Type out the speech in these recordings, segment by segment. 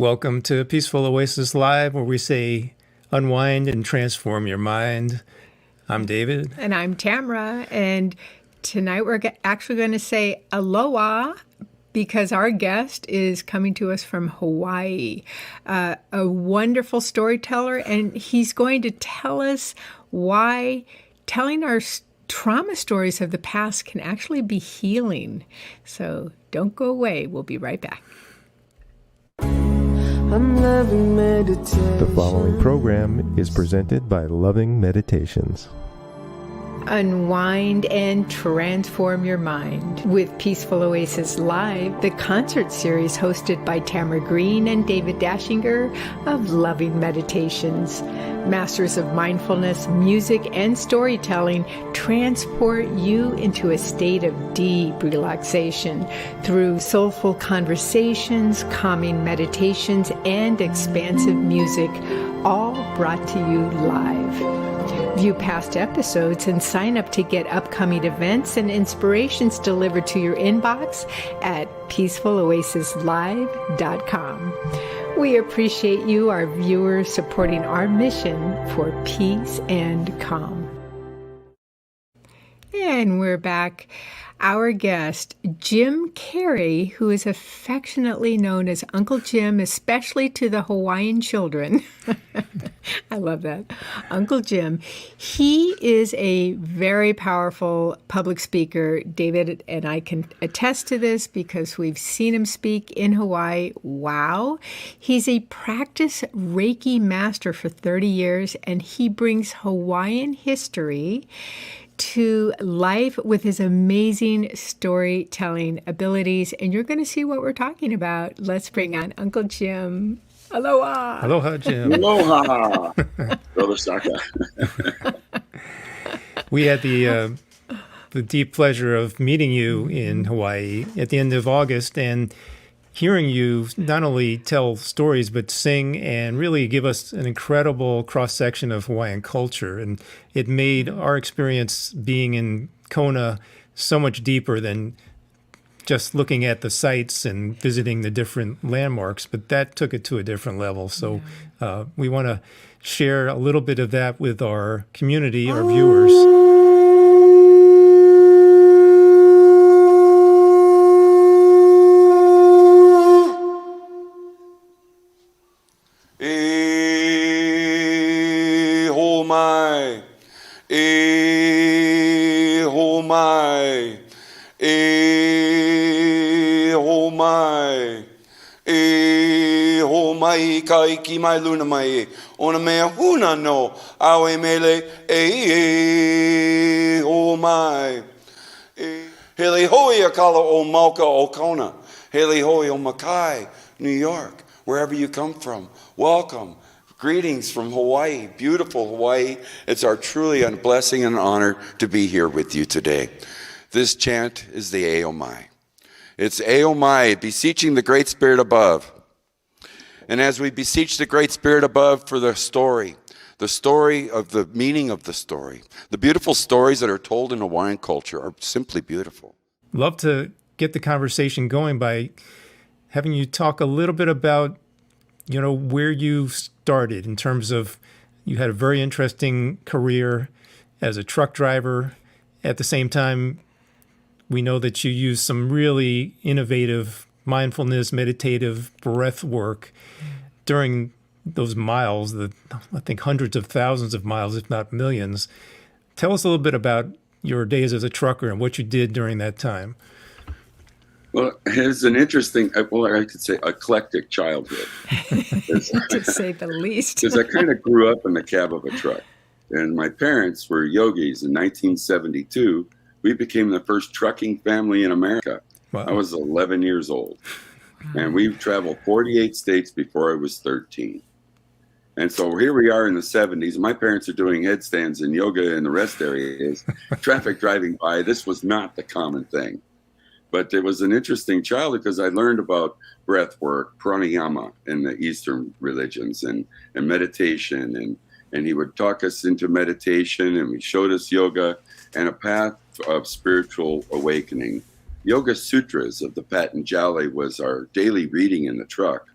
Welcome to Peaceful Oasis Live, where we say unwind and transform your mind. I'm David. And I'm Tamara. And tonight we're actually going to say aloha because our guest is coming to us from Hawaii, a wonderful storyteller. And he's going to tell us why telling our trauma stories of the past can actually be healing. So don't go away. We'll be right back. The following program is presented by Loving Meditations. Unwind and transform your mind with Peaceful Oasis Live, the concert series hosted by Tamara Green and David Dachinger of Loving Meditations. Masters of mindfulness, music, and storytelling transport you into a state of deep relaxation through soulful conversations, calming meditations, and expansive music, all brought to you live. View past episodes and sign up to get upcoming events and inspirations delivered to your inbox at peacefuloasislive.com. We appreciate you, our viewers, supporting our mission for peace and calm. And we're back. Our guest, Jim Carey, who is affectionately known as Uncle Jim, especially to the Hawaiian children. I love that. Uncle Jim. He is a very powerful public speaker. David and I can attest to this because we've seen him speak in Hawaii. Wow. He's a practice Reiki master for 30 years, and he brings Hawaiian history to life with his amazing storytelling abilities. And you're going to see what we're talking about. Let's bring on Uncle Jim. Aloha. Aloha, Jim. Aloha. Saka. We had the deep pleasure of meeting you in Hawaii at the end of August and hearing you not only tell stories, but sing and really give us an incredible cross-section of Hawaiian culture. And it made our experience being in Kona so much deeper than just looking at the sites and visiting the different landmarks, but that took it to a different level. So we want to share a little bit of that with our community, our viewers. Kai ki mai luna mai ona mea huna no awe mele ho mai hele hoi akala o Mauka o Kona hele hoi o Makai, New York, wherever you come from. Welcome. Greetings from Hawaii, beautiful Hawaii. It's our truly a blessing and honor to be here with you today. This chant is the Aomai. It's Aomai, beseeching the Great Spirit above. And as we beseech the Great Spirit above for the story of the meaning of the story, the beautiful stories that are told in Hawaiian culture are simply beautiful. Love to get the conversation going by having you talk a little bit about, where you started in terms of you had a very interesting career as a truck driver. At the same time, we know that you use some really innovative mindfulness, meditative breath work during those miles, I think hundreds of thousands of miles, if not millions. Tell us a little bit about your days as a trucker and what you did during that time. Well, it's an interesting, I could say eclectic childhood. To say the least. Because I kind of grew up in the cab of a truck. And my parents were yogis. In 1972, we became the first trucking family in America. Wow. I was 11 years old, and we've traveled 48 states before I was 13. And so here we are in the 70s. My parents are doing headstands and yoga in the rest areas, traffic driving by. This was not the common thing. But it was an interesting childhood because I learned about breath work, pranayama in the Eastern religions, and meditation. And he would talk us into meditation, and he showed us yoga and a path of spiritual awakening. Yoga Sutras of the Patanjali was our daily reading in the truck.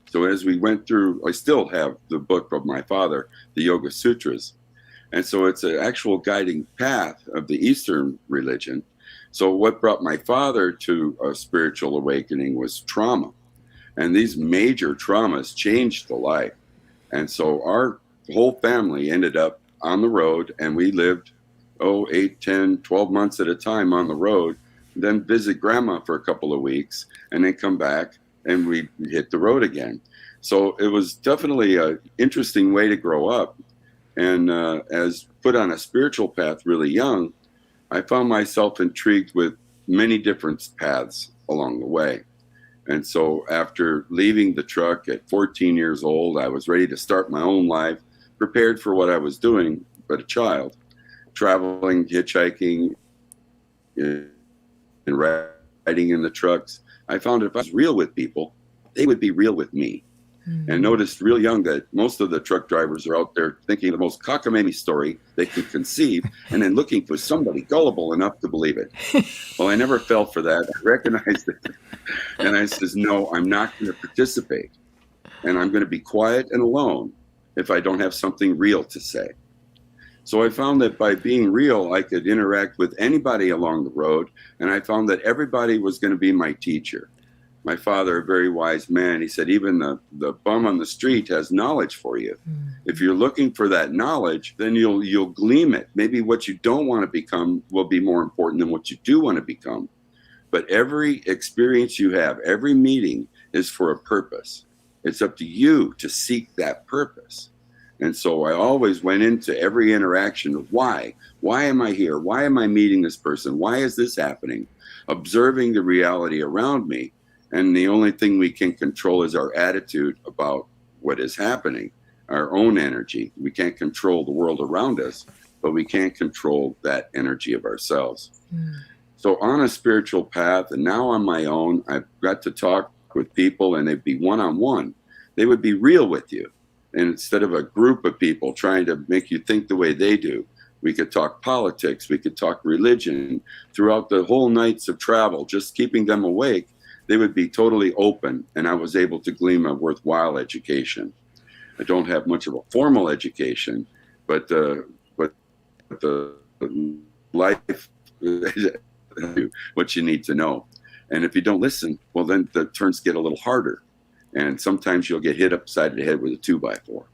So as we went through, I still have the book of my father, the Yoga Sutras. And so it's an actual guiding path of the Eastern religion. So what brought my father to a spiritual awakening was trauma. And these major traumas changed the life. And so our whole family ended up on the road, and we lived, 8, 10, 12 months at a time on the road, then visit grandma for a couple of weeks, and then come back and we hit the road again. So it was definitely an interesting way to grow up. And as put on a spiritual path really young, I found myself intrigued with many different paths along the way. And so after leaving the truck at 14 years old, I was ready to start my own life, prepared for what I was doing, but a child, traveling, hitchhiking, and riding in the trucks. I found if I was real with people, they would be real with me. Mm-hmm. And noticed real young that most of the truck drivers are out there thinking the most cockamamie story they could conceive and then looking for somebody gullible enough to believe it. Well, I never fell for that. I recognized it. And I says, no, I'm not going to participate. And I'm going to be quiet and alone if I don't have something real to say. So I found that by being real, I could interact with anybody along the road. And I found that everybody was going to be my teacher. My father, a very wise man, he said, even the bum on the street has knowledge for you. Mm-hmm. If you're looking for that knowledge, then you'll glean it. Maybe what you don't want to become will be more important than what you do want to become. But every experience you have, every meeting is for a purpose. It's up to you to seek that purpose. And so I always went into every interaction of why? Why am I here? Why am I meeting this person? Why is this happening? Observing the reality around me. And the only thing we can control is our attitude about what is happening, our own energy. We can't control the world around us, but we can control that energy of ourselves. Mm. So on a spiritual path, and now on my own, I've got to talk with people, and they'd be one-on-one. They would be real with you. And instead of a group of people trying to make you think the way they do, we could talk politics, we could talk religion. Throughout the whole nights of travel, just keeping them awake, they would be totally open, and I was able to glean a worthwhile education. I don't have much of a formal education, but the life, what you need to know. And if you don't listen, well, then the turns get a little harder. And sometimes you'll get hit upside the head with a 2x4.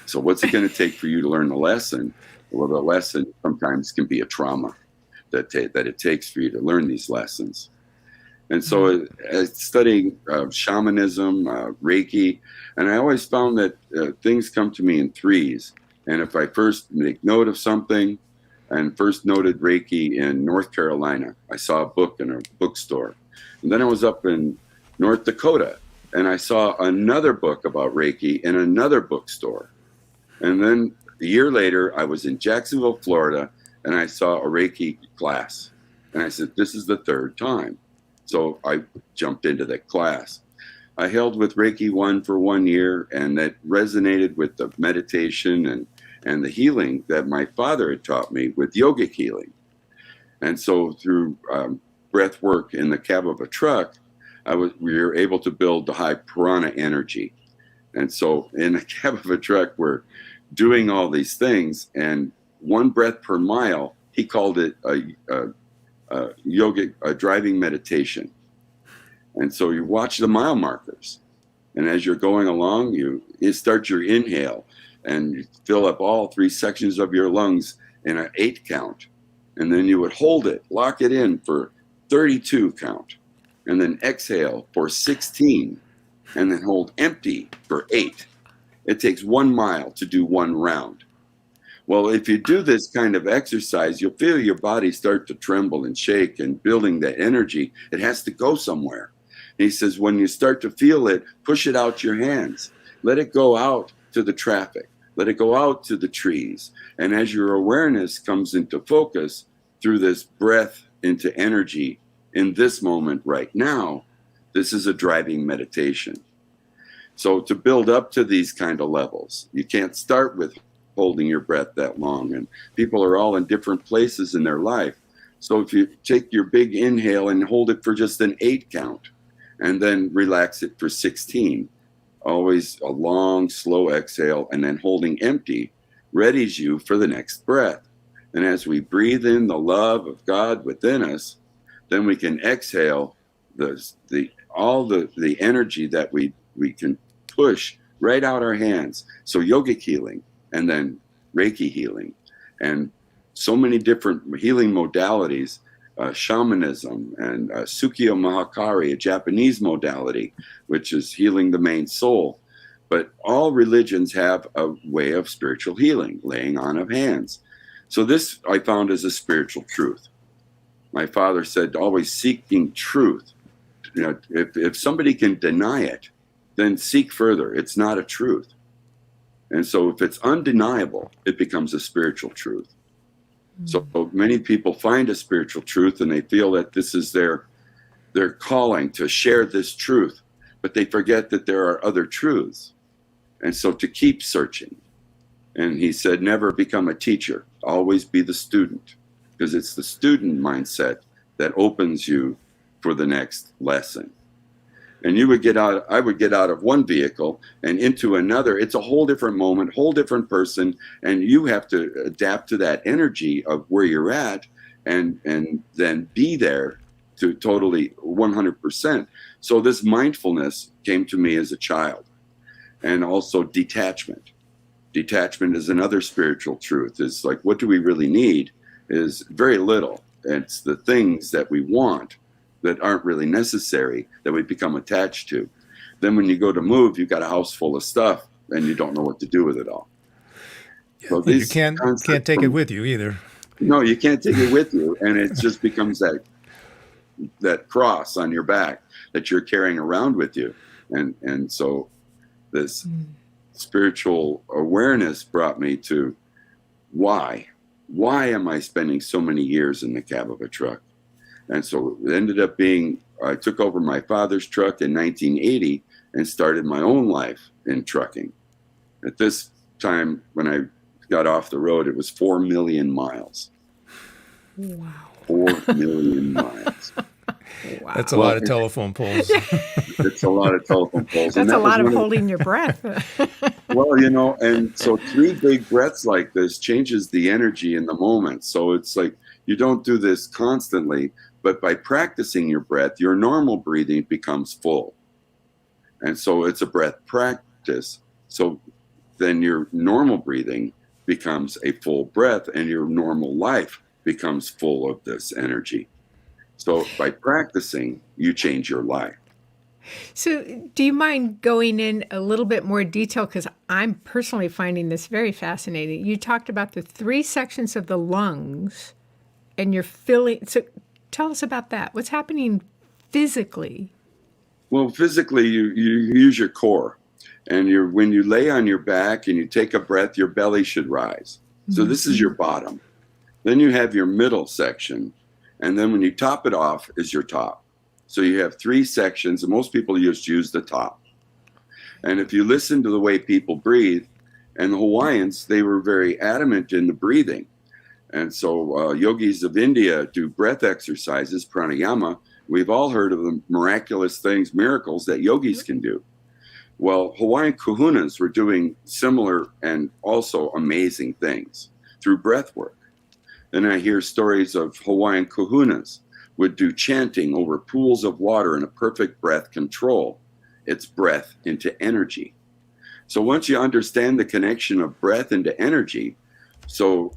So what's it going to take for you to learn the lesson? Well, the lesson sometimes can be a trauma that it takes for you to learn these lessons. And so studying shamanism, Reiki, and I always found that things come to me in threes. And if I first make note of something, and first noted Reiki in North Carolina, I saw a book in a bookstore. And then I was up in North Dakota, and I saw another book about Reiki in another bookstore. And then a year later, I was in Jacksonville, Florida, and I saw a Reiki class. And I said, this is the third time. So I jumped into that class. I held with Reiki 1 for 1 year, and that resonated with the meditation and the healing that my father had taught me with yogic healing. And so through breath work in the cab of a truck, we were able to build the high prana energy. And so in the cab of a truck, we're doing all these things, and 1 breath per mile, he called it a yogic driving meditation. And so you watch the mile markers, and as you're going along, you start your inhale, and you fill up all 3 sections of your lungs in an 8 count, and then you would hold it, lock it in for 32 count, and then exhale for 16, and then hold empty for 8. It takes 1 mile to do 1 round. Well, if you do this kind of exercise, you'll feel your body start to tremble and shake, and building that energy, it has to go somewhere. And he says, when you start to feel it, push it out your hands. Let it go out to the traffic. Let it go out to the trees. And as your awareness comes into focus through this breath into energy in this moment right now, this is a driving meditation. So to build up to these kind of levels, you can't start with holding your breath that long, and people are all in different places in their life. So if you take your big inhale and hold it for just an 8 count, and then relax it for 16, Always a long, slow exhale, and then holding empty readies you for the next breath. And as we breathe in the love of God within us, then we can exhale all the energy that we can push right out our hands. So yogic healing, and then Reiki healing, and so many different healing modalities, shamanism, and Sukyo Mahakari, a Japanese modality, which is healing the main soul. But all religions have a way of spiritual healing, laying on of hands. So this I found is a spiritual truth. My father said, always seeking truth. You know, if somebody can deny it, then seek further. It's not a truth. And so if it's undeniable, it becomes a spiritual truth. So many people find a spiritual truth and they feel that this is their calling to share this truth, but they forget that there are other truths. And so to keep searching. And he said, never become a teacher, always be the student, because it's the student mindset that opens you for the next lesson. And I would get out of one vehicle and into another. It's a whole different moment, whole different person. And you have to adapt to that energy of where you're at and then be there to totally 100%. So this mindfulness came to me as a child. And also detachment. Detachment is another spiritual truth. It's like, what do we really need is very little. It's the things that we want that aren't really necessary that we become attached to. Then when you go to move, you've got a house full of stuff and you don't know what to do with it all. So you can't take it with you either. No, you can't take it with you. And it just becomes that cross on your back that you're carrying around with you. And so this spiritual awareness brought me to why am I spending so many years in the cab of a truck? And so it ended up being, I took over my father's truck in 1980 and started my own life in trucking. At this time, when I got off the road, it was 4 million miles. Wow. 4 million miles. Wow. That's a lot of telephone poles. It's a lot of telephone poles. That's a lot of holding your breath. Well, you know, and so 3 big breaths like this changes the energy in the moment. So it's like you don't do this constantly, but by practicing your breath, your normal breathing becomes full. And so it's a breath practice. So then your normal breathing becomes a full breath and your normal life becomes full of this energy. So by practicing, you change your life. So do you mind going in a little bit more detail? Because I'm personally finding this very fascinating. You talked about the 3 sections of the lungs and you're filling. So tell us about that. What's happening physically? Well, physically, you use your core. And when you lay on your back and you take a breath, your belly should rise. So this is your bottom. Then you have your middle section. And then when you top it off is your top. So you have 3 sections, and most people just use the top. And if you listen to the way people breathe, and the Hawaiians, they were very adamant in the breathing. And so yogis of India do breath exercises, pranayama. We've all heard of the miraculous things, miracles that yogis can do. Well, Hawaiian kahunas were doing similar and also amazing things through breath work. Then I hear stories of Hawaiian kahunas would do chanting over pools of water in a perfect breath control. It's breath into energy. So once you understand the connection of breath into energy, so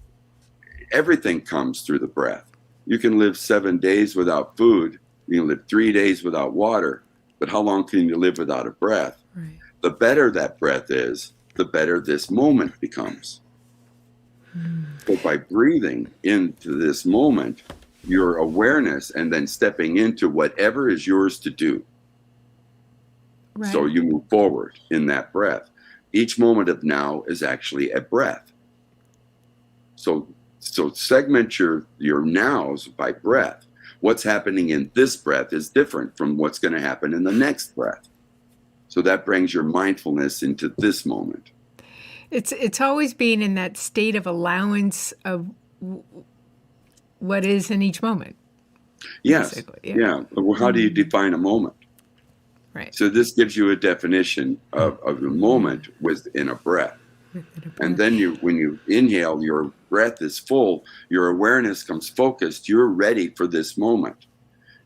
everything comes through the breath. You can live 7 days without food. You can live 3 days without water. But how long can you live without a breath? Right. The better that breath is, the better this moment becomes. So by breathing into this moment, your awareness, and then stepping into whatever is yours to do. Right. So you move forward in that breath. Each moment of now is actually a breath. So segment your nows by breath. What's happening in this breath is different from what's going to happen in the next breath. So that brings your mindfulness into this moment. It's always being in that state of allowance of what is in each moment. Yes. Yeah. Well, how do you define a moment? Right. So this gives you a definition of the moment within a breath. And then when you inhale, your breath is full, your awareness comes focused, you're ready for this moment.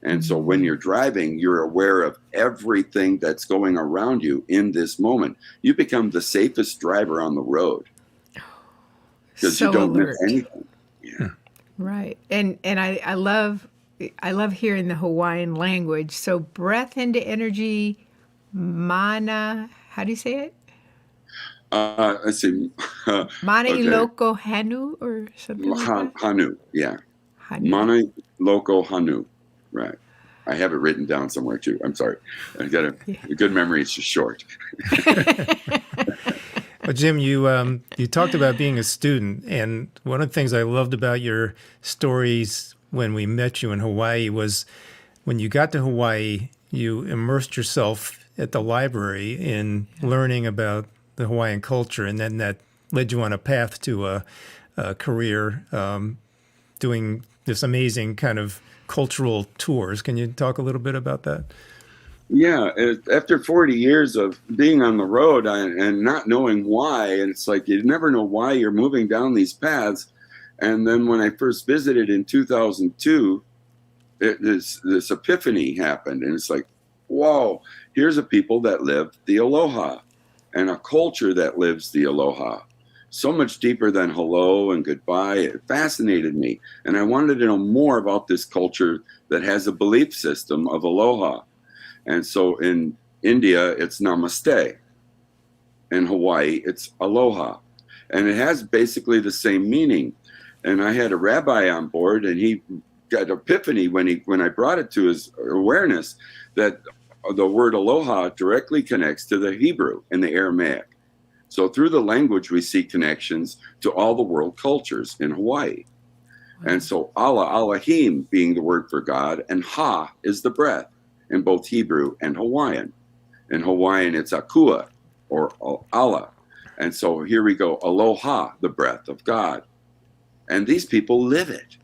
And so when you're driving, you're aware of everything that's going around you in this moment. You become the safest driver on the road because So you don't alert. miss anything. Yeah. Right. And I love hearing the Hawaiian language. So breath into energy, mana, how do you say it? Let's see. Mana Okay. iloko hanu or something like that? Hanu, yeah. Hanu. Mana Loko Hanu. Right. I have it written down somewhere too. I'm sorry. I got a good memory. It's just short. Well, Jim, you talked about being a student, and one of the things I loved about your stories when we met you in Hawaii was when you got to Hawaii, you immersed yourself at the library in learning about the Hawaiian culture, and then that led you on a path to a career doing this amazing kind of cultural tours. Can you talk a little bit about that? Yeah, after 40 years of being on the road and not knowing why, and it's like you never know why you're moving down these paths. And then when I first visited in 2002, this epiphany happened, and it's like, whoa, here's a people that live the aloha and a culture that lives the aloha. So much deeper than hello and goodbye. It fascinated me, and I wanted to know more about this culture that has a belief system of aloha. And so in India, it's namaste. In Hawaii, it's aloha. And it has basically the same meaning. And I had a rabbi on board, and he got epiphany when I brought it to his awareness that the word aloha directly connects to the Hebrew and the Aramaic. So through the language, we see connections to all the world cultures in Hawaii. And so Allah, Elohim being the word for God, and Ha is the breath in both Hebrew and Hawaiian. In Hawaiian, it's Akua or Allah. And so here we go, Aloha, the breath of God. And these people live it.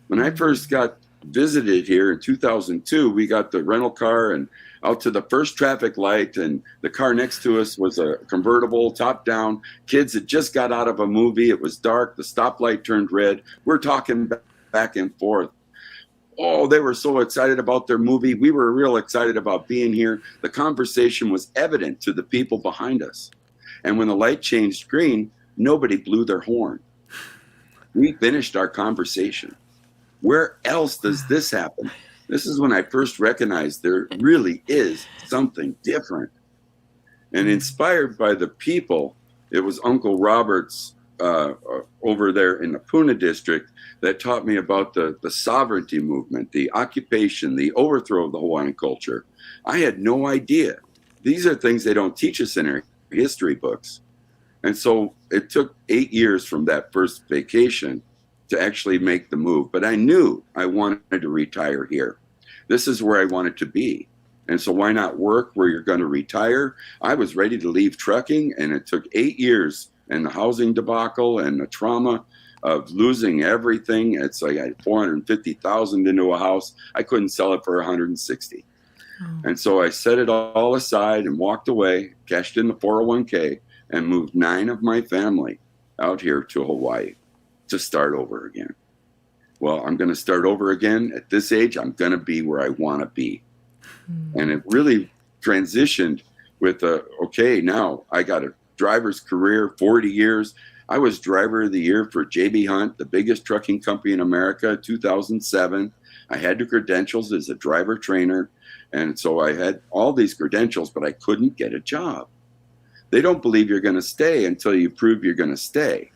When I first got visited here in 2002, we got the rental car and out to the first traffic light, and the car next to us was a convertible, top down. Kids had just got out of a movie. It was dark. The stoplight turned red. We're talking back and forth. Oh, they were so excited about their movie. We were real excited about being here. The conversation was evident to the people behind us. And when the light changed green, nobody blew their horn. We finished our conversation. Where else does this happen? This is when I first recognized there really is something different. And inspired by the people, it was Uncle Robert's over there in the Puna district that taught me about the sovereignty movement, the occupation, the overthrow of the Hawaiian culture. I had no idea. These are things they don't teach us in our history books. And so it took 8 years from that first vacation to actually make the move. But I knew I wanted to retire here. This is where I wanted to be. And so why not work where you're going to retire? I was ready to leave trucking, and it took 8 years, and the housing debacle and the trauma of losing everything. It's like I had $450,000 into a house. I couldn't sell it for $160,000. And so I set it all aside and walked away, cashed in the 401k, and moved 9 of my family out here to Hawaii to start over again. Well, I'm going to start over again. At this age, I'm going to be where I want to be. And it really transitioned with okay, now I got a driver's career, 40 years. I was driver of the year for JB Hunt, the biggest trucking company in America, 2007. I had the credentials as a driver trainer. And so I had all these credentials, but I couldn't get a job. They don't believe you're going to stay until you prove you're going to stay.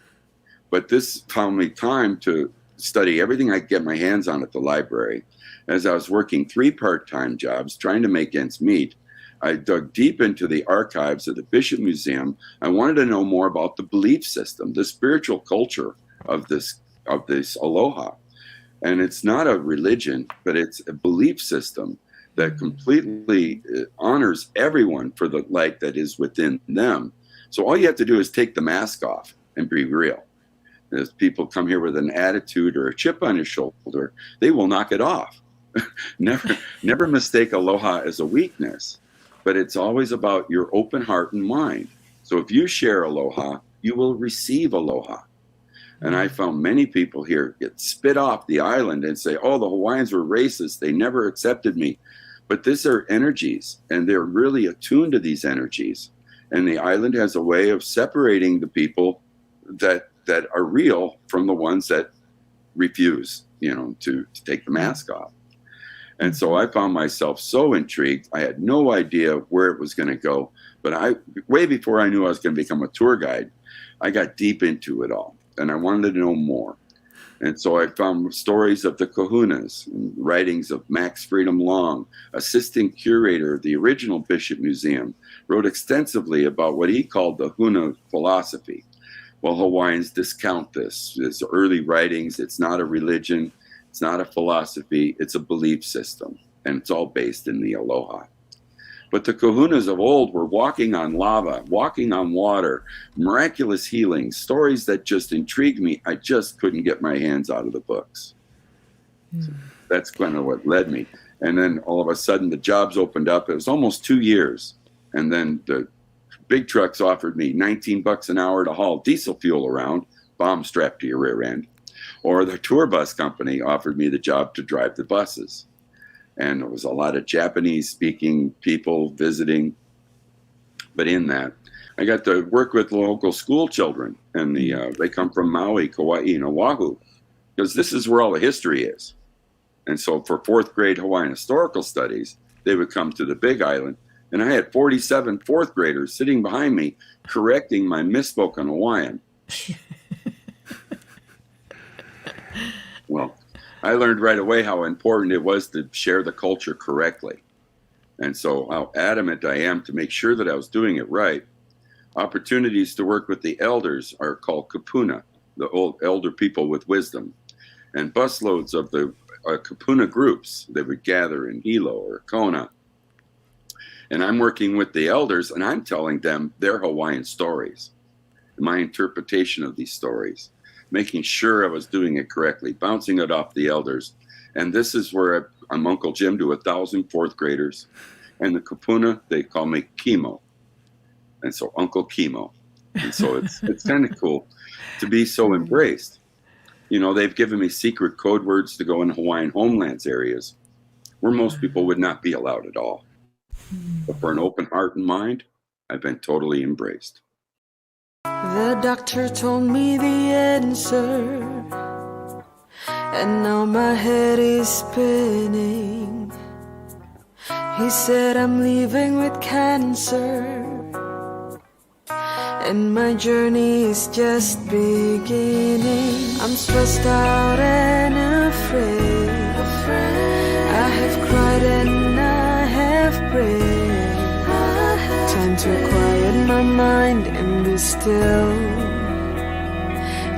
But this found me time to study everything I could get my hands on at the library. As I was working 3 part-time jobs, trying to make ends meet, I dug deep into the archives of the Bishop Museum. I wanted to know more about the belief system, the spiritual culture of this aloha. And it's not a religion, but it's a belief system that completely honors everyone for the light that is within them. So all you have to do is take the mask off and be real. As people come here with an attitude or a chip on his shoulder, they will knock it off. Never mistake aloha as a weakness. but it's always about your open heart and mind. So if you share aloha, you will receive aloha. And I found many people here get spit off the island and say, oh, the Hawaiians were racist. They never accepted me. But these are energies, and they're really attuned to these energies. And the island has a way of separating the people that are real from the ones that refuse, to take the mask off. And so I found myself so intrigued. I had no idea where it was going to go. But way before I knew I was going to become a tour guide, I got deep into it all. And I wanted to know more. And so I found stories of the kahunas, and writings of Max Freedom Long, assistant curator of the original Bishop Museum, wrote extensively about what he called the huna philosophy. Well, Hawaiians discount this. It's early writings. It's not a religion. It's not a philosophy. It's a belief system. And it's all based in the aloha. But the kahunas of old were walking on lava, walking on water, miraculous healings, stories that just intrigued me. I just couldn't get my hands out of the books. So that's kind of what led me. And then all of a sudden the jobs opened up. It was almost 2 years. And then the big trucks offered me $19 an hour to haul diesel fuel around, bomb strapped to your rear end. Or the tour bus company offered me the job to drive the buses. And there was a lot of Japanese-speaking people visiting. But in that, I got to work with local school children. And they come from Maui, Kauai, and Oahu, because this is where all the history is. And so for 4th grade Hawaiian historical studies, they would come to the Big Island. And I had 47 4th graders sitting behind me correcting my misspoken Hawaiian. Well, I learned right away how important it was to share the culture correctly. And so how adamant I am to make sure that I was doing it right. Opportunities to work with the elders are called kapuna, the old elder people with wisdom. And busloads of the kapuna groups that would gather in Hilo or Kona. And I'm working with the elders and I'm telling them their Hawaiian stories, my interpretation of these stories, making sure I was doing it correctly, bouncing it off the elders. And this is where I'm Uncle Jim to 1,000 4th graders. And the kapuna, they call me Chemo. And so Uncle Chemo. And so it's kind of cool to be so embraced. They've given me secret code words to go in Hawaiian homelands areas where most people would not be allowed at all. But for an open heart and mind, I've been totally embraced. The doctor told me the answer, and now my head is spinning. He said I'm leaving with cancer, and my journey is just beginning. I'm stressed out and afraid. I have cried and I have prayed. Time to quiet my mind and be still.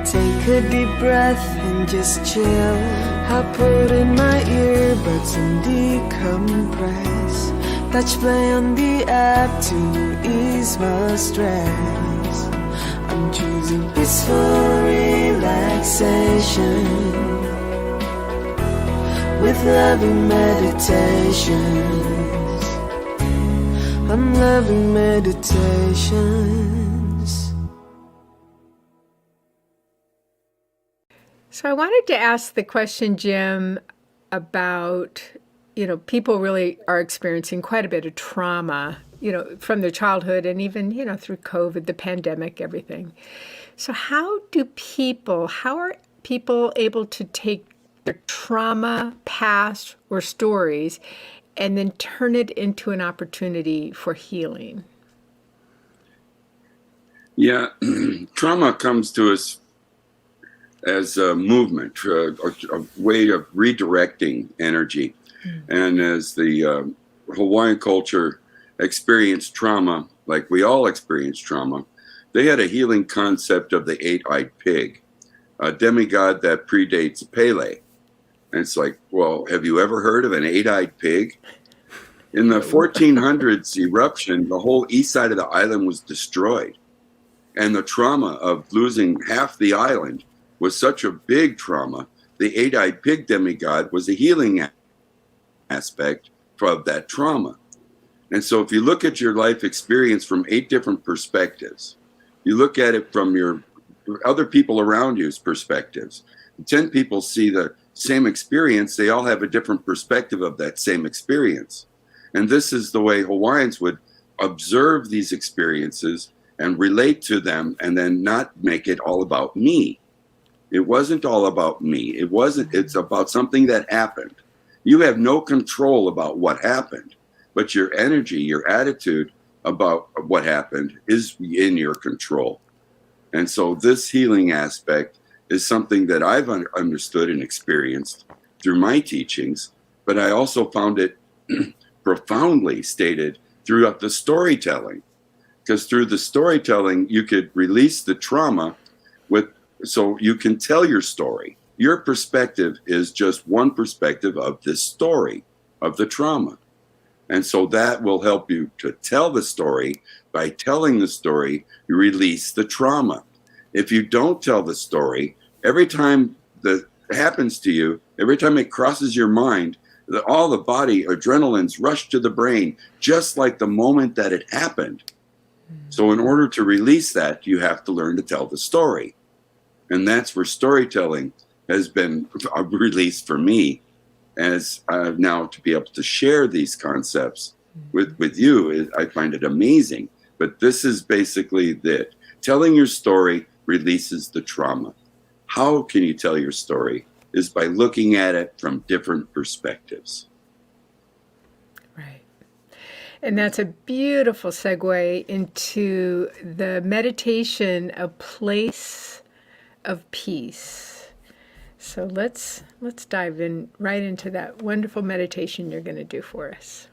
Take a deep breath and just chill. I put in my earbuds and decompress. Touch play on the app to ease my stress. I'm choosing peaceful relaxation with loving meditations. I'm loving meditations. So I wanted to ask the question, Jim, about, people really are experiencing quite a bit of trauma, from their childhood and even, through COVID, the pandemic, everything. So how are people able to take their trauma, past, or stories and then turn it into an opportunity for healing? Yeah, trauma comes to us as a movement, a way of redirecting energy. And as the Hawaiian culture experienced trauma, like we all experience trauma, they had a healing concept of the 8-eyed pig, a demigod that predates Pele. And it's like, well, have you ever heard of an 8-eyed pig? In the 1400s eruption, the whole east side of the island was destroyed. And the trauma of losing half the island was such a big trauma. The 8-eyed pig demigod was a healing aspect of that trauma. And so if you look at your life experience from 8 different perspectives, you look at it from your other people around you's perspectives. 10 people see the same experience, they all have a different perspective of that same experience. And this is the way Hawaiians would observe these experiences and relate to them, and then not make it all about me. It wasn't all about me. It's about something that happened. You have no control about what happened, but your energy, your attitude about what happened is in your control. And so this healing aspect is something that I've understood and experienced through my teachings, but I also found it profoundly stated throughout the storytelling. Because through the storytelling, you could release the trauma so you can tell your story. Your perspective is just one perspective of this story, of the trauma. And so that will help you to tell the story. By telling the story, you release the trauma. If you don't tell the story, every time that happens to you, every time it crosses your mind, all the body adrenalines rush to the brain, just like the moment that it happened. So in order to release that, you have to learn to tell the story. And that's where storytelling has been released for me, as now to be able to share these concepts with you. I find it amazing. But this is basically it. Telling your story releases the trauma. How can you tell your story? Is by looking at it from different perspectives. Right. And that's a beautiful segue into the meditation, A Place of Peace. So let's dive in right into that wonderful meditation you're going to do for us.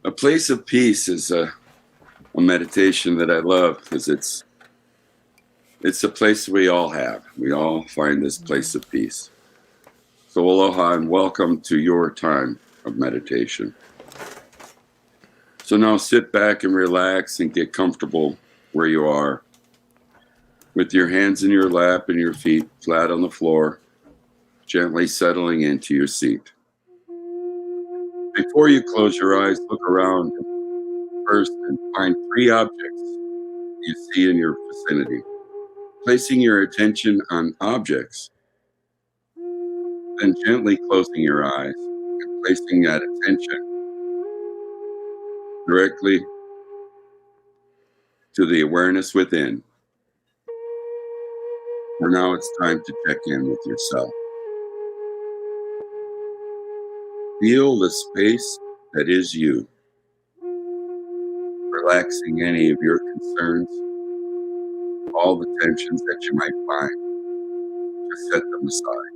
A Place of Peace is a meditation that I love, because it's a place we all have. We all find this place of peace. So aloha and welcome to your time of meditation. So now sit back and relax and get comfortable where you are, with your hands in your lap and your feet flat on the floor, gently settling into your seat. Before you close your eyes, look around first and find 3 objects you see in your vicinity. Placing your attention on objects, then gently closing your eyes and placing that attention directly to the awareness within. For now, it's time to check in with yourself. Feel the space that is you, relaxing any of your concerns, all the tensions that you might find, just set them aside.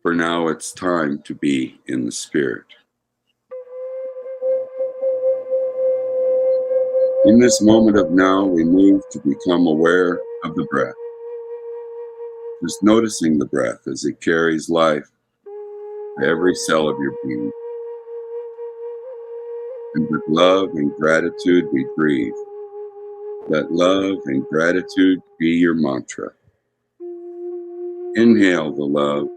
For now, it's time to be in the spirit. In this moment of now, we move to become aware of the breath. Just noticing the breath as it carries life to every cell of your being. And with love and gratitude, we breathe. Let love and gratitude be your mantra. Inhale the love.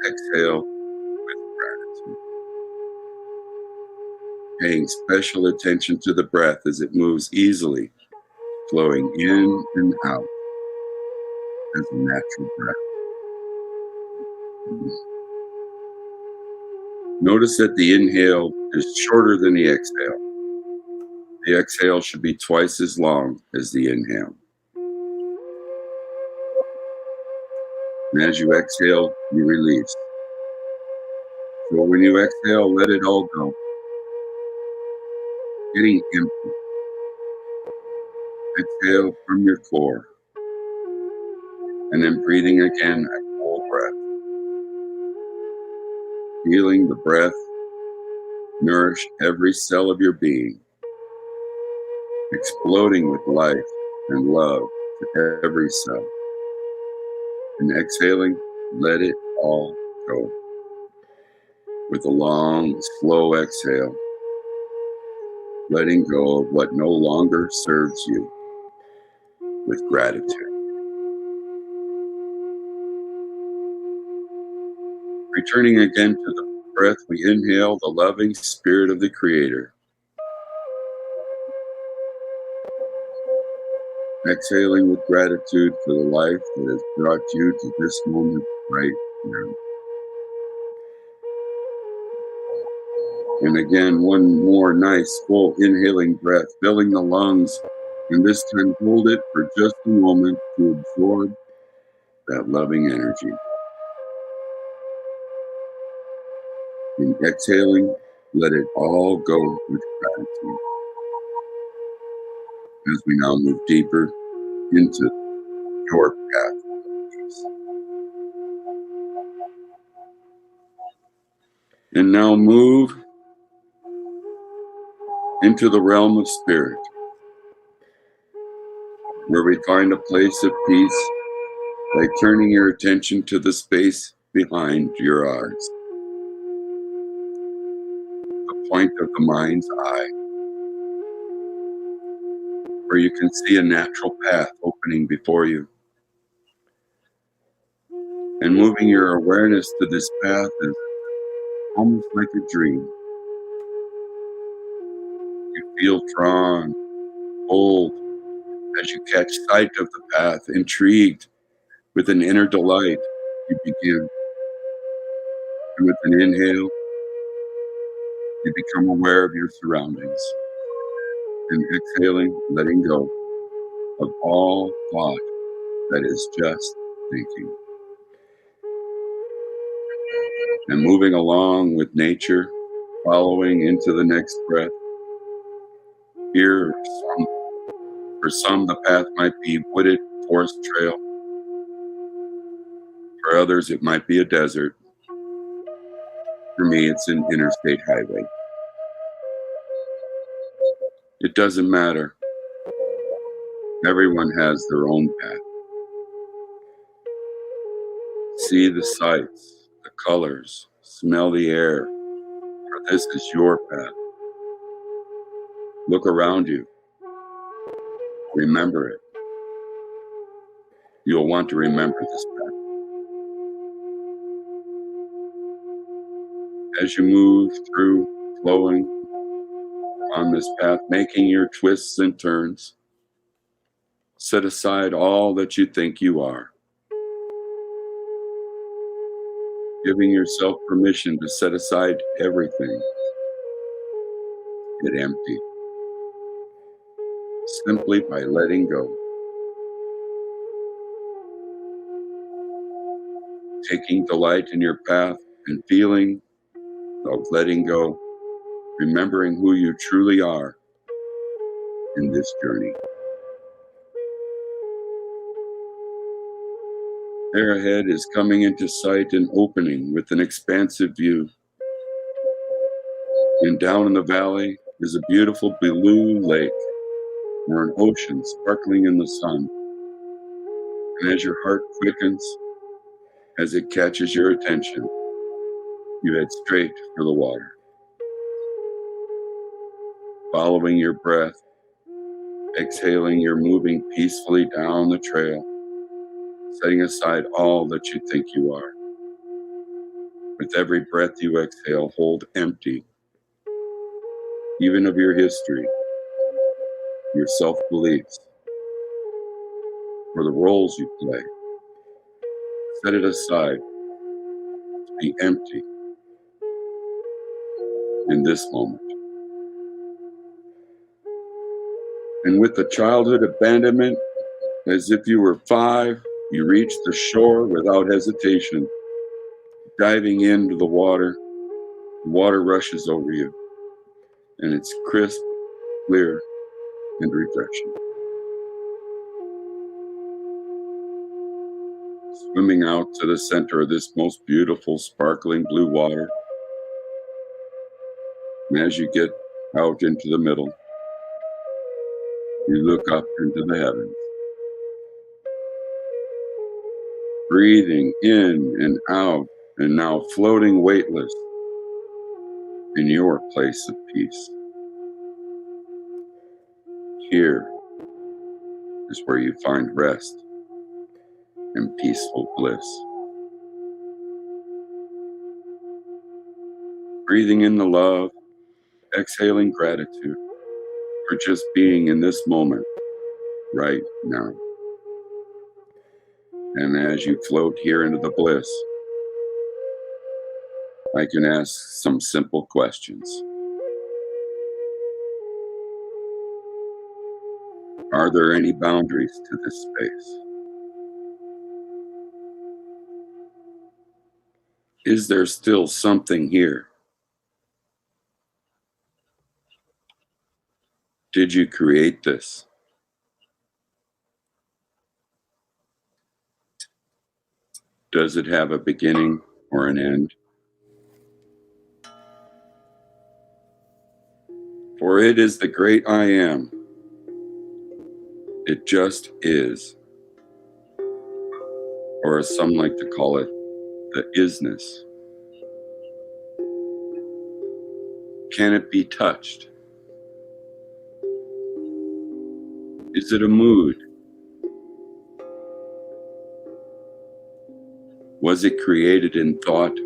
Exhale with gratitude. Paying special attention to the breath as it moves easily, flowing in and out as a natural breath. Notice that the inhale is shorter than the exhale. The exhale should be twice as long as the inhale. And as you exhale, you release. So when you exhale, let it all go. Getting empty. Exhale from your core. And then breathing again a full breath. Feeling the breath nourish every cell of your being. Exploding with life and love to every cell. And exhaling, let it all go. With a long, slow exhale, letting go of what no longer serves you with gratitude. Returning again to the breath, we inhale the loving spirit of the Creator. Exhaling with gratitude for the life that has brought you to this moment right now. And again, one more nice full inhaling breath, filling the lungs, and this time hold it for just a moment to absorb that loving energy. And exhaling, let it all go with gratitude. As we now move deeper into your path of peace. And now move into the realm of spirit, where we find a place of peace by turning your attention to the space behind your eyes, the point of the mind's eye, where you can see a natural path opening before you. And moving your awareness to this path is almost like a dream. You feel drawn, pulled, as you catch sight of the path, intrigued with an inner delight, you begin. And with an inhale, you become aware of your surroundings. And exhaling, letting go of all thought that is just thinking. And moving along with nature, following into the next breath. Here, for some, the path might be wooded forest trail. For others, it might be a desert. For me, it's an interstate highway. It doesn't matter. Everyone has their own path. See the sights, the colors, smell the air, for this is your path. Look around you. Remember it. You'll want to remember this path. As you move through, flowing on this path, making your twists and turns, set aside all that you think you are. Giving yourself permission to set aside everything. Get empty. Simply by letting go. Taking delight in your path and feeling of letting go, remembering who you truly are in this journey. There ahead is coming into sight an opening with an expansive view. And down in the valley is a beautiful blue lake or an ocean sparkling in the sun. And as your heart quickens, as it catches your attention, you head straight for the water. Following your breath, exhaling, you're moving peacefully down the trail, setting aside all that you think you are. With every breath you exhale, hold empty, even of your history, your self-beliefs, or the roles you play. Set it aside to be empty in this moment. And with the childhood abandonment, as if you were 5, you reach the shore without hesitation. Diving into the water rushes over you, and it's crisp, clear, and refreshing. Swimming out to the center of this most beautiful, sparkling blue water. And as you get out into the middle, you look up into the heavens. Breathing in and out, and now floating weightless in your place of peace. Here is where you find rest and peaceful bliss. breathing in the love, exhaling gratitude for just being in this moment right now. And as you float here into the bliss, I can ask some simple questions. Are there any boundaries to this space? Is there still something here? Did you create this? Does it have a beginning or an end? For it is the great I am. It just is. Or as some like to call it, the isness. Can it be touched? Is it a mood? Was it created in thought?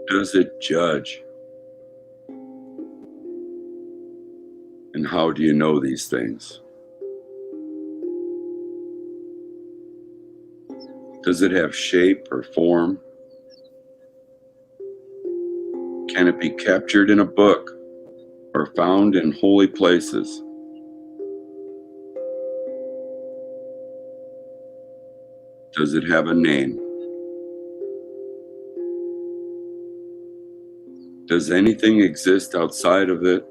Does it judge? And how do you know these things? Does it have shape or form? Can it be captured in a book or found in holy places? Does it have a name? Does anything exist outside of it?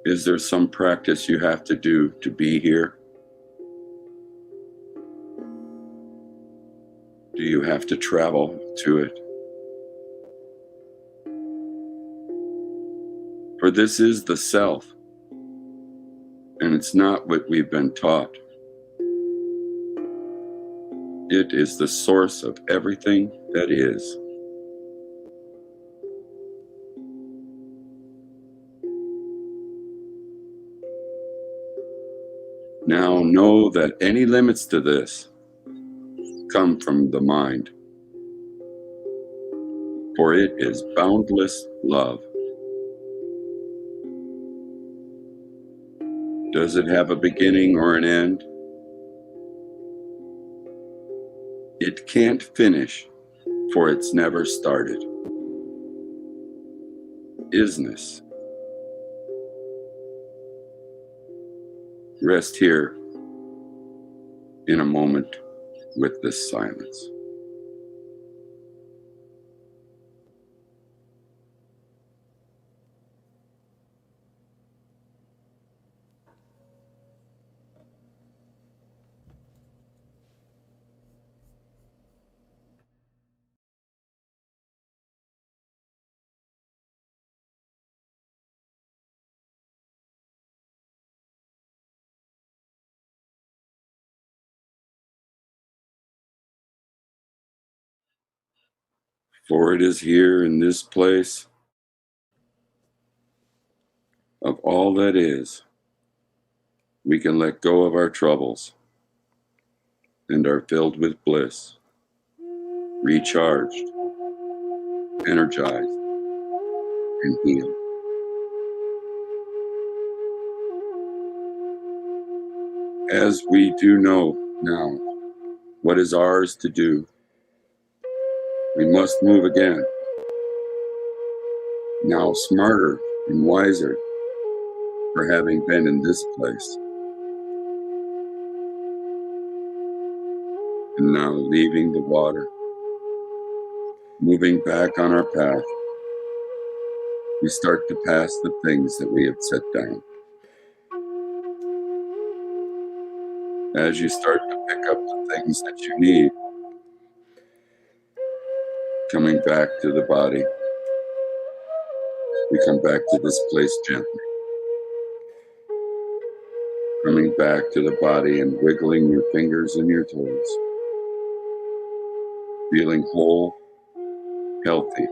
Is there some practice you have to do to be here? Do you have to travel to it? For this is the self, and it's not what we've been taught. It is the source of everything that is. Now know that any limits to this come from the mind, for it is boundless love. Does it have a beginning or an end? It can't finish, for it's never started. Isness. Rest here in a moment with this silence. For it is here in this place of all that is, we can let go of our troubles and are filled with bliss, recharged, energized, and healed. As we do know now what is ours to do, we must move again, now smarter and wiser for having been in this place. And now leaving the water, moving back on our path, we start to pass the things that we have set down. As you start to pick up the things that you need, coming back to the body, we come back to this place gently. Coming back to the body and wiggling your fingers and your toes. Feeling whole, healthy,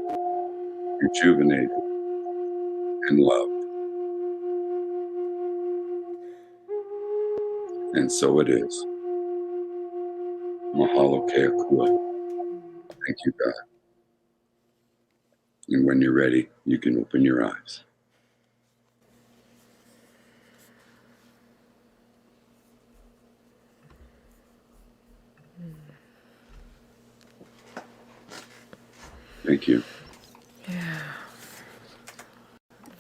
rejuvenated, and loved. And so it is. Mahalo Keakua. Thank you, God. And when you're ready, you can open your eyes. Thank you. Yeah.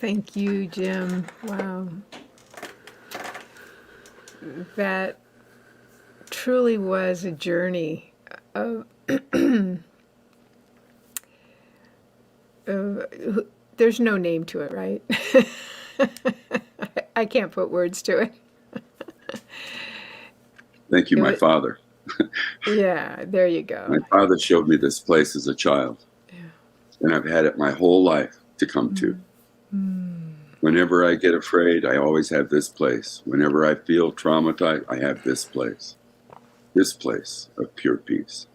Thank you, Jim. Wow. That truly was a journey of, there's no name to it, right? I can't put words to it. Thank you, my father. Yeah, there you go. My father showed me this place as a child. Yeah. And I've had it my whole life to come to. Whenever I get afraid, I always have this place. Whenever I feel traumatized, I have this place of pure peace.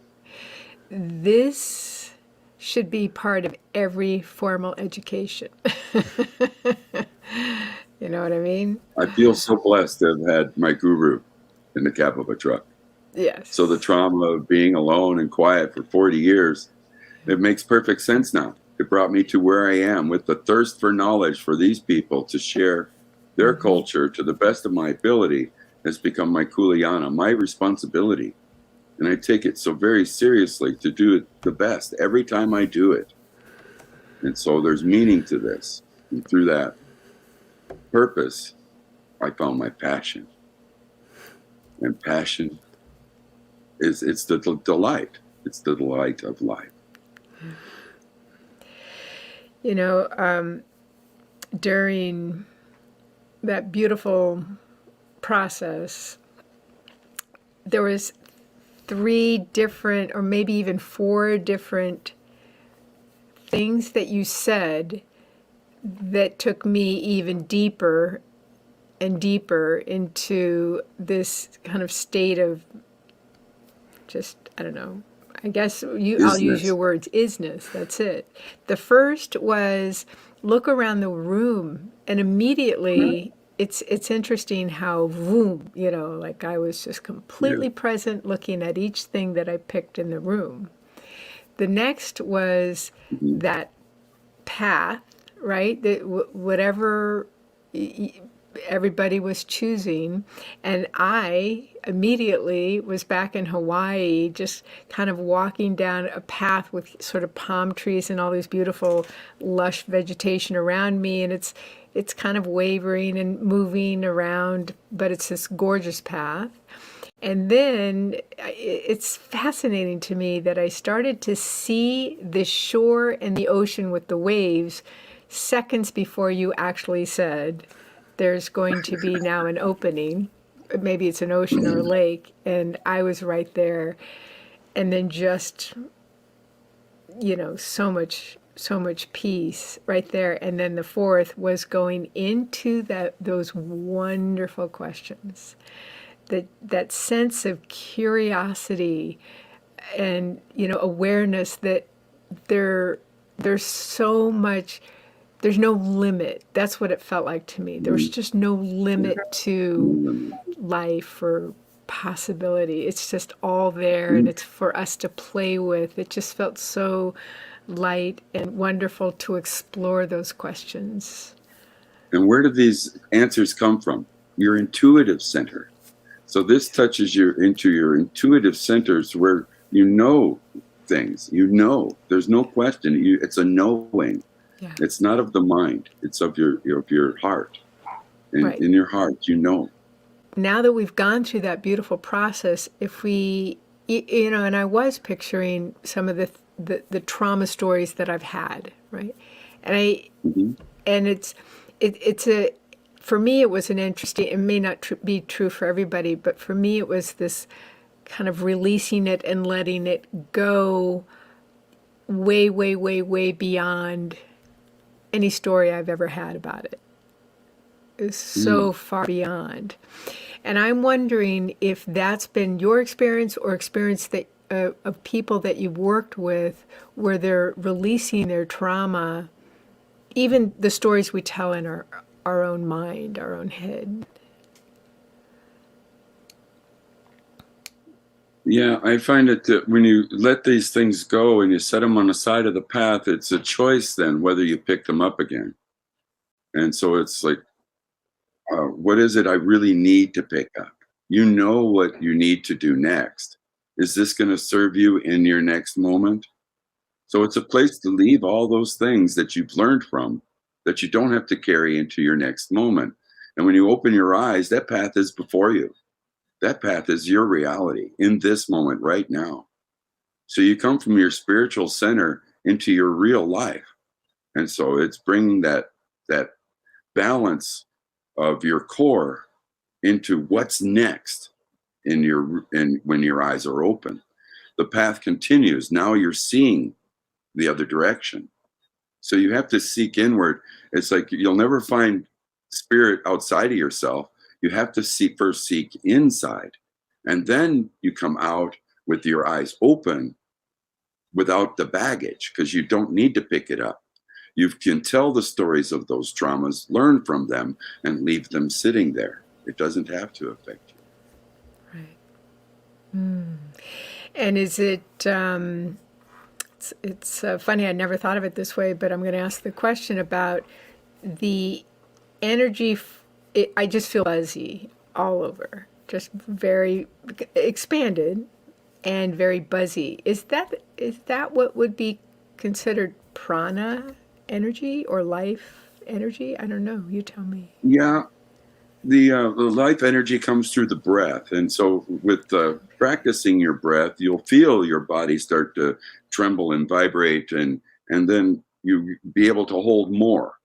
This should be part of every formal education. You know what I mean? I feel so blessed to have had my guru in the cab of a truck. Yes. So the trauma of being alone and quiet for 40 years, it makes perfect sense now. It brought me to where I am with the thirst for knowledge for these people to share their culture to the best of my ability has become my kuleana, my responsibility. And I take it so very seriously to do it the best every time I do it. And so there's meaning to this. And through that purpose, I found my passion. And passion it's the delight. It's the delight of life. You know, during that beautiful process, there was 3 different, or maybe even 4 different things that you said that took me even deeper and deeper into this kind of state of just, I don't know, I guess I'll use your words, isness. That's it. The first was look around the room, and immediately it's interesting how boom, you know, like I was just completely present looking at each thing that I picked in the room. The next was that path, right? That whatever everybody was choosing, and I immediately was back in Hawaii, just kind of walking down a path with sort of palm trees and all this beautiful lush vegetation around me, and it's kind of wavering and moving around, but it's this gorgeous path. And then it's fascinating to me that I started to see the shore and the ocean with the waves seconds before you actually said, there's going to be now an opening. Maybe it's an ocean or a lake. And I was right there. And then just, you know, so much peace right there. And then the fourth was going into those wonderful questions. That sense of curiosity and, you know, awareness that there's so much, there's no limit. That's what it felt like to me. There was just no limit to life or possibility. It's just all there, and it's for us to play with. It just felt so light and wonderful to explore those questions. And where do these answers come from? Your intuitive center. So this touches into your intuitive centers where you know things. You know, there's no question. It's a knowing. Yeah. It's not of the mind. It's of your heart. And in your heart, you know. Now that we've gone through that beautiful process, if we, you know, and I was picturing some of the trauma stories that I've had, right? And and it's a, for me, it was an interesting, it may not be true for everybody, but for me, it was this kind of releasing it and letting it go way, way, way, way beyond any story I've ever had about it. It was so far beyond. And I'm wondering if that's been your experience or experience that of people that you've worked with where they're releasing their trauma, even the stories we tell in our own mind, our own head. Yeah, I find it that when you let these things go and you set them on the side of the path, it's a choice then whether you pick them up again. And so it's like, what is it I really need to pick up? You know what you need to do next. Is this going to serve you in your next moment? So it's a place to leave all those things that you've learned from that you don't have to carry into your next moment. And when you open your eyes, that path is before you. That path is your reality in this moment right now. So you come from your spiritual center into your real life. And so it's bringing that balance of your core into what's next when your eyes are open. The path continues. Now you're seeing the other direction. So you have to seek inward. It's like you'll never find spirit outside of yourself. You have to first seek inside. And then you come out with your eyes open without the baggage, because you don't need to pick it up. You can tell the stories of those traumas, learn from them, and leave them sitting there. It doesn't have to affect you. Right. And is it, it's funny, I never thought of it this way, but I'm going to ask the question about the energy. I just feel buzzy all over, just very expanded and very buzzy. Is that what would be considered prana energy or life energy? I don't know. You tell me. Yeah, the life energy comes through the breath. And so with practicing your breath, you'll feel your body start to tremble and vibrate, and then you be able to hold more.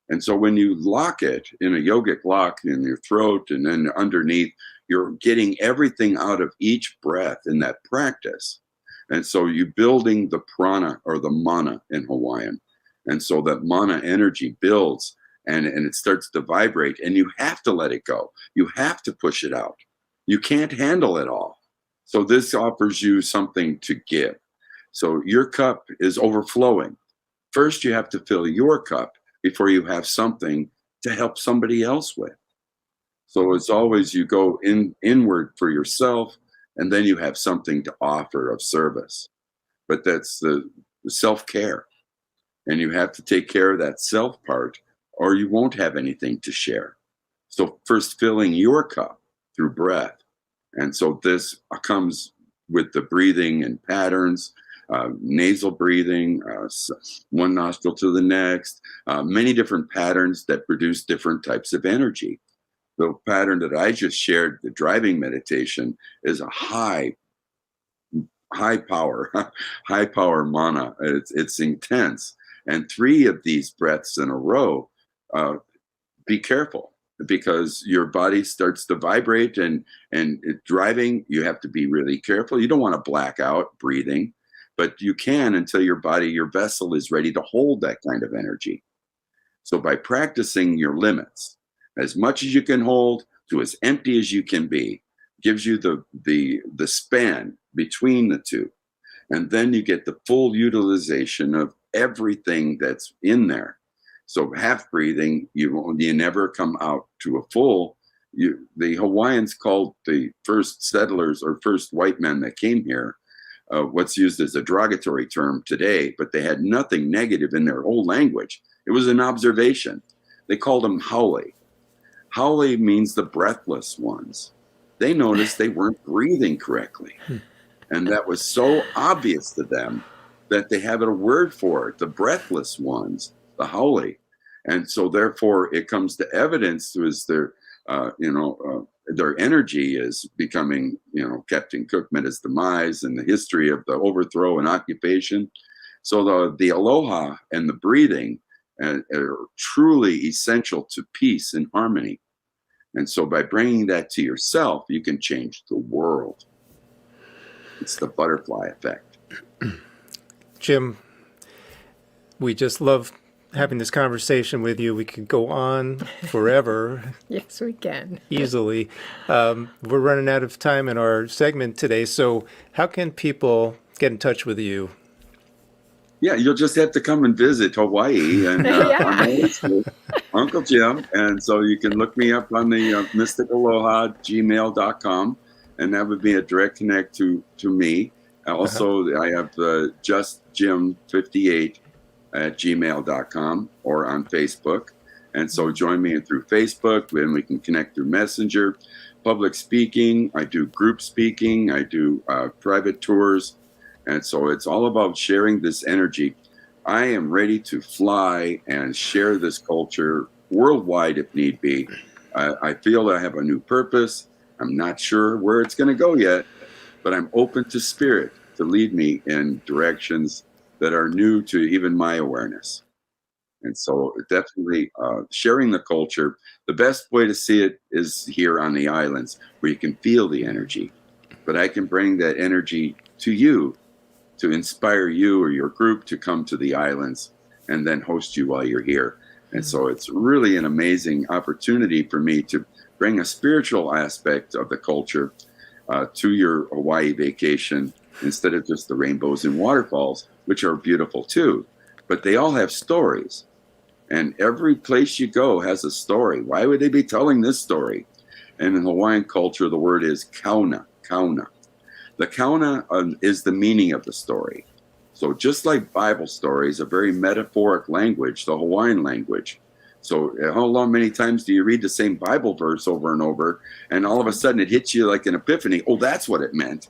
And so when you lock it in a yogic lock in your throat and then underneath, you're getting everything out of each breath in that practice. And so you're building the prana or the mana in Hawaiian. And so that mana energy builds and it starts to vibrate, and you have to let it go. You have to push it out. You can't handle it all. So this offers you something to give. So your cup is overflowing. First, you have to fill your cup before you have something to help somebody else with. So it's always you go inward for yourself, and then you have something to offer of service. But that's the self-care. And you have to take care of that self part, or you won't have anything to share. So first filling your cup through breath. And so this comes with the breathing and patterns, nasal breathing, one nostril to the next, many different patterns that produce different types of energy. The pattern that I just shared, the driving meditation, is a high power mana. It's intense. And 3 of these breaths in a row, be careful, because your body starts to vibrate, and driving, you have to be really careful. You don't want to black out breathing, but you can until your vessel is ready to hold that kind of energy. So by practicing your limits, as much as you can hold to as empty as you can be, gives you the span between the two. And then you get the full utilization of everything that's in there. So half breathing, you never come out to a full. The Hawaiians called the first settlers or first white men that came here what's used as a derogatory term today, but they had nothing negative in their whole language. It was an observation. They called them haole. Haole means the breathless ones. They noticed they weren't breathing correctly. And that was so obvious to them that they have a word for it, the breathless ones, the haole. And so therefore it comes to evidence as their energy is becoming, Captain Cook met his demise, and the history of the overthrow and occupation. So the aloha and the breathing are truly essential to peace and harmony. And so by bringing that to yourself, you can change the world. It's the butterfly effect. Jim, we just love having this conversation with you. We could go on forever. Yes, we can. Easily. We're running out of time in our segment today. So how can people get in touch with you? Yeah, you'll just have to come and visit Hawaii, and I'm always with Uncle Jim. And so you can look me up on the mysticaloha@gmail.com. and that would be a direct connect to me. Also, I have justjim58 at gmail.com or on Facebook. And so join me through Facebook, and we can connect through Messenger. Public speaking, I do group speaking, I do private tours. And so it's all about sharing this energy. I am ready to fly and share this culture worldwide if need be. I feel I have a new purpose. I'm not sure where it's going to go yet, but I'm open to spirit to lead me in directions that are new to even my awareness. And so definitely sharing the culture, the best way to see it is here on the islands where you can feel the energy. But I can bring that energy to you to inspire you or your group to come to the islands and then host you while you're here. And so it's really an amazing opportunity for me to bring a spiritual aspect of the culture to your Hawaii vacation instead of just the rainbows and waterfalls, which are beautiful too. But they all have stories. And every place you go has a story. Why would they be telling this story? And in Hawaiian culture, the word is kauna, kauna. The kauna is the meaning of the story. So just like Bible stories, a very metaphoric language, the Hawaiian language. So many times do you read the same Bible verse over and over, and all of a sudden it hits you like an epiphany? Oh, that's what it meant.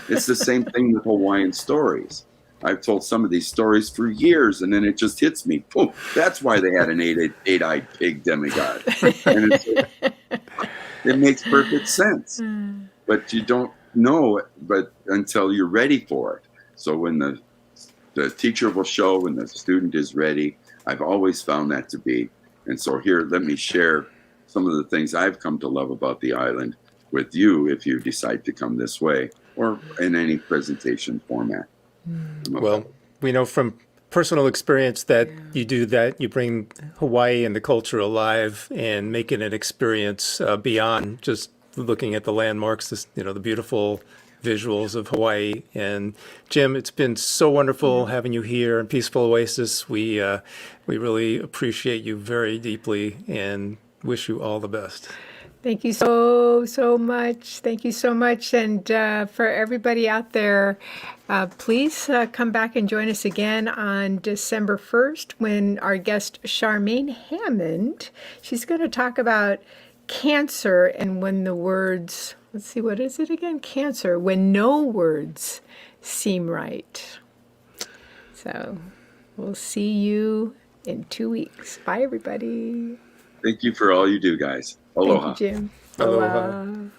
It's the same thing with Hawaiian stories. I've told some of these stories for years, and then it just hits me. Oh, that's why they had an eight-eyed pig demigod. And it makes perfect sense. But you don't know it until you're ready for it. So when the teacher will show when the student is ready, I've always found that to be. And so here, let me share some of the things I've come to love about the island with you if you decide to come this way or in any presentation format. Well, we know from personal experience that you do that. You bring Hawaii and the culture alive and make it an experience beyond just looking at the landmarks, the beautiful visuals of Hawaii. And Jim, it's been so wonderful having you here in Peaceful Oasis. We really appreciate you very deeply and wish you all the best. Thank you so much. Thank you so much. And for everybody out there, please come back and join us again on December 1st when our guest Charmaine Hammond, she's going to talk about cancer and when the words, let's see, what is it again? Cancer, when no words seem right. So we'll see you in 2 weeks. Bye, everybody. Thank you for all you do, guys. Aloha. Thank you, Jim. Aloha. Aloha.